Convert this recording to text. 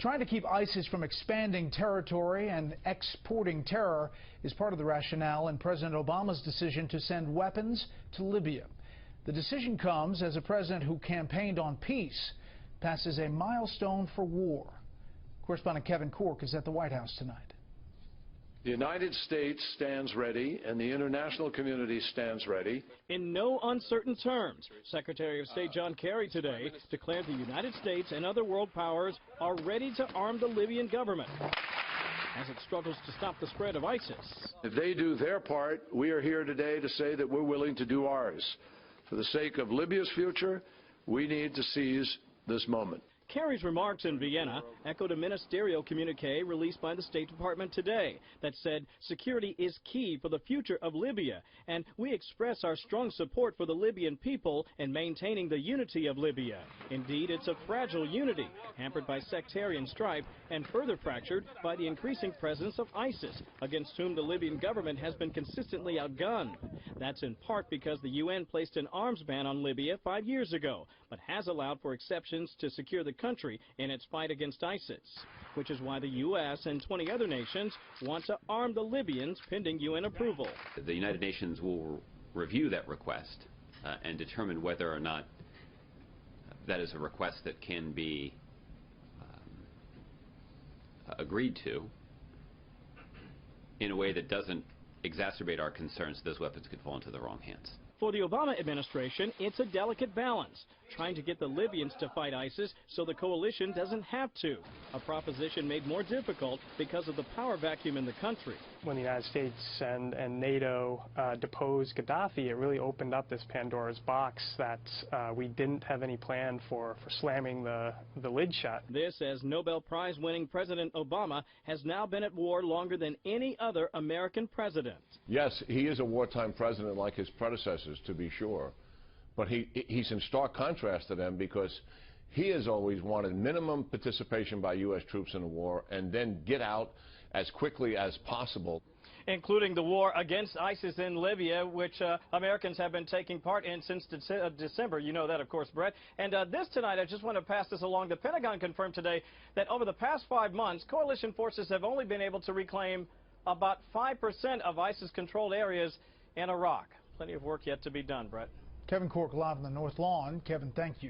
Trying to keep ISIS from expanding territory and exporting terror is part of the rationale in President Obama's decision to send weapons to Libya. The decision comes as a president who campaigned on peace passes a milestone for war. Correspondent Kevin Cork is at the White House tonight. The United States stands ready, and the international community stands ready. In no uncertain terms, Secretary of State John Kerry today declared the United States and other world powers are ready to arm the Libyan government as it struggles to stop the spread of ISIS. If they do their part, we are here today to say that we're willing to do ours. For the sake of Libya's future, we need to seize this moment. Kerry's remarks in Vienna echoed a ministerial communique released by the State Department today that said security is key for the future of Libya, and we express our strong support for the Libyan people in maintaining the unity of Libya. Indeed, it's a fragile unity, hampered by sectarian strife and further fractured by the increasing presence of ISIS, against whom the Libyan government has been consistently outgunned. That's in part because the UN placed an arms ban on Libya 5 years ago, but has allowed for exceptions to secure the country in its fight against ISIS, which is why the U.S. and 20 other nations want to arm the Libyans pending UN approval. The United Nations will review that request and determine whether or not that is a request that can be agreed to in a way that doesn't exacerbate our concerns that those weapons could fall into the wrong hands. For the Obama administration, it's a delicate balance, trying to get the Libyans to fight ISIS so the coalition doesn't have to, a proposition made more difficult because of the power vacuum in the country. When the United States and NATO deposed Gaddafi, it really opened up this Pandora's box that we didn't have any plan for slamming the lid shut. This as Nobel Prize-winning President Obama has now been at war longer than any other American president. Yes, he is a wartime president like his predecessors, to be sure, but he's in stark contrast to them because he has always wanted minimum participation by U.S. troops in the war and then get out as quickly as possible. Including the war against ISIS in Libya, which Americans have been taking part in since December. You know that, of course, Brett. And this tonight, I just want to pass this along. The Pentagon confirmed today that over the past 5 months, coalition forces have only been able to reclaim about 5% of ISIS-controlled areas in Iraq. Plenty of work yet to be done, Brett. Kevin Cork live on the North Lawn. Kevin, thank you.